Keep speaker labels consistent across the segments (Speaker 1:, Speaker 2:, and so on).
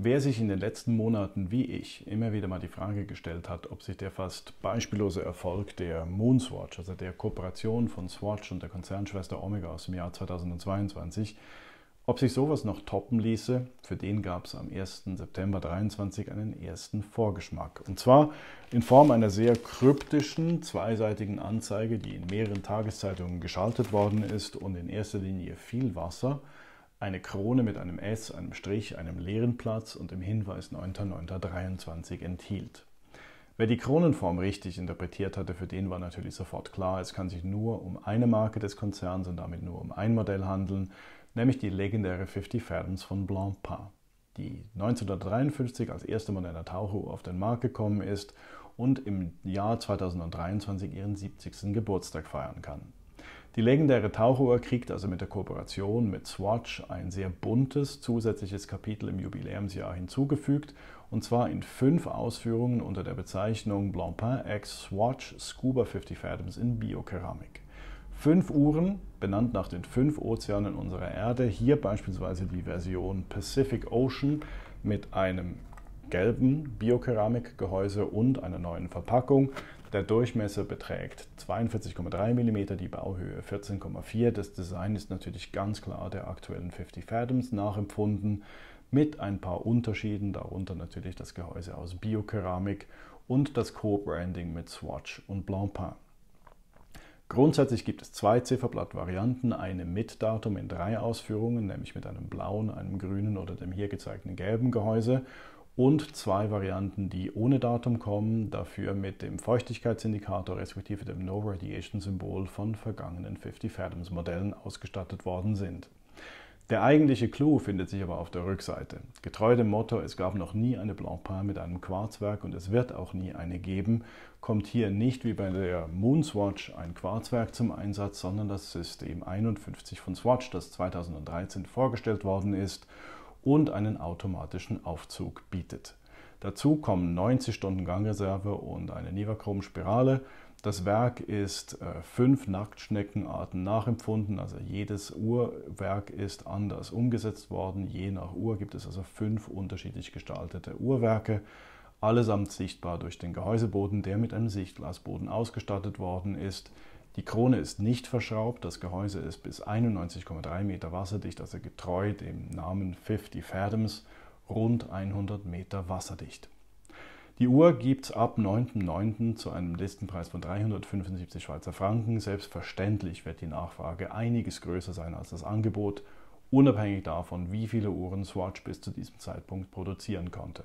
Speaker 1: Wer sich in den letzten Monaten wie ich immer wieder mal die Frage gestellt hat, ob sich der fast beispiellose Erfolg der Moonswatch, also der Kooperation von Swatch und der Konzernschwester Omega aus dem Jahr 2022, ob sich sowas noch toppen ließe, für den gab es am 1. September 2023 einen ersten Vorgeschmack. Und zwar in Form einer sehr kryptischen, zweiseitigen Anzeige, die in mehreren Tageszeitungen geschaltet worden ist und in erster Linie viel Wasser, eine Krone mit einem S, einem Strich, einem leeren Platz und dem Hinweis 9.9.23 enthielt. Wer die Kronenform richtig interpretiert hatte, für den war natürlich sofort klar, es kann sich nur um eine Marke des Konzerns und damit nur um ein Modell handeln, nämlich die legendäre 50 Fathoms von Blancpain, die 1953 als erste moderne Taucheruhr auf den Markt gekommen ist und im Jahr 2023 ihren 70. Geburtstag feiern kann. Die legendäre Taucheruhr kriegt also mit der Kooperation mit Swatch ein sehr buntes zusätzliches Kapitel im Jubiläumsjahr hinzugefügt, und zwar in 5 Ausführungen unter der Bezeichnung Blancpain x Swatch Scuba 50 Fathoms in Biokeramik. 5 Uhren, benannt nach den 5 Ozeanen unserer Erde, hier beispielsweise die Version Pacific Ocean mit einem gelben Biokeramikgehäuse und einer neuen Verpackung. Der Durchmesser beträgt 42,3 mm, die Bauhöhe 14,4. Das Design ist natürlich ganz klar der aktuellen 50 Fathoms nachempfunden, mit ein paar Unterschieden, darunter natürlich das Gehäuse aus Biokeramik und das Co-Branding mit Swatch und Blancpain. Grundsätzlich gibt es 2 Zifferblatt-Varianten, eine mit Datum in 3 Ausführungen, nämlich mit einem blauen, einem grünen oder dem hier gezeigten gelben Gehäuse, und 2 Varianten, die ohne Datum kommen, dafür mit dem Feuchtigkeitsindikator respektive dem No-Radiation-Symbol von vergangenen 50 Fathoms Modellen ausgestattet worden sind. Der eigentliche Clou findet sich aber auf der Rückseite. Getreu dem Motto, es gab noch nie eine Blancpain mit einem Quarzwerk und es wird auch nie eine geben, kommt hier nicht wie bei der Moonswatch ein Quarzwerk zum Einsatz, sondern das System 51 von Swatch, das 2013 vorgestellt worden ist und einen automatischen Aufzug bietet. Dazu kommen 90 Stunden Gangreserve und eine Nivachrom-Spirale. Das Werk ist 5 Nacktschneckenarten nachempfunden, also jedes Uhrwerk ist anders umgesetzt worden. Je nach Uhr gibt es also 5 unterschiedlich gestaltete Uhrwerke, allesamt sichtbar durch den Gehäuseboden, der mit einem Sichtglasboden ausgestattet worden ist. Die Krone ist nicht verschraubt, das Gehäuse ist bis 91,3 Meter wasserdicht, also getreu dem Namen 50 Fathoms, rund 100 Meter wasserdicht. Die Uhr gibt es ab 9.9. zu einem Listenpreis von 375 Schweizer Franken. Selbstverständlich wird die Nachfrage einiges größer sein als das Angebot, unabhängig davon, wie viele Uhren Swatch bis zu diesem Zeitpunkt produzieren konnte.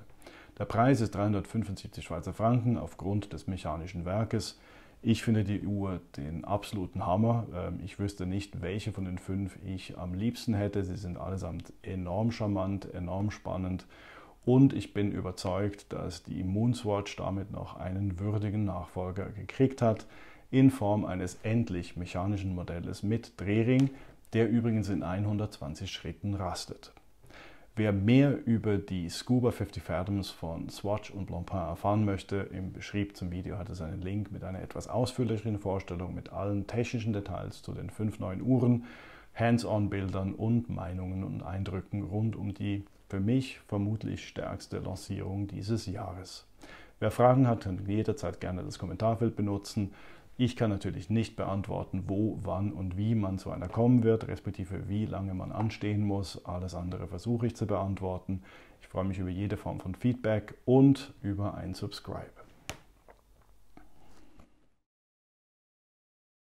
Speaker 1: Der Preis ist 375 Schweizer Franken aufgrund des mechanischen Werkes. Ich finde die Uhr den absoluten Hammer. Ich wüsste nicht, welche von den 5 ich am liebsten hätte. Sie sind allesamt enorm charmant, enorm spannend und ich bin überzeugt, dass die Moonswatch damit noch einen würdigen Nachfolger gekriegt hat, in Form eines endlich mechanischen Modells mit Drehring, der übrigens in 120 Schritten rastet. Wer mehr über die Scuba 50 Fathoms von Swatch und Blancpain erfahren möchte, im Beschrieb zum Video hat es einen Link mit einer etwas ausführlicheren Vorstellung mit allen technischen Details zu den 5 neuen Uhren, Hands-on-Bildern und Meinungen und Eindrücken rund um die für mich vermutlich stärkste Lancierung dieses Jahres. Wer Fragen hat, kann jederzeit gerne das Kommentarfeld benutzen. Ich kann natürlich nicht beantworten, wo, wann und wie man zu einer kommen wird, respektive wie lange man anstehen muss. Alles andere versuche ich zu beantworten. Ich freue mich über jede Form von Feedback und über ein Subscribe.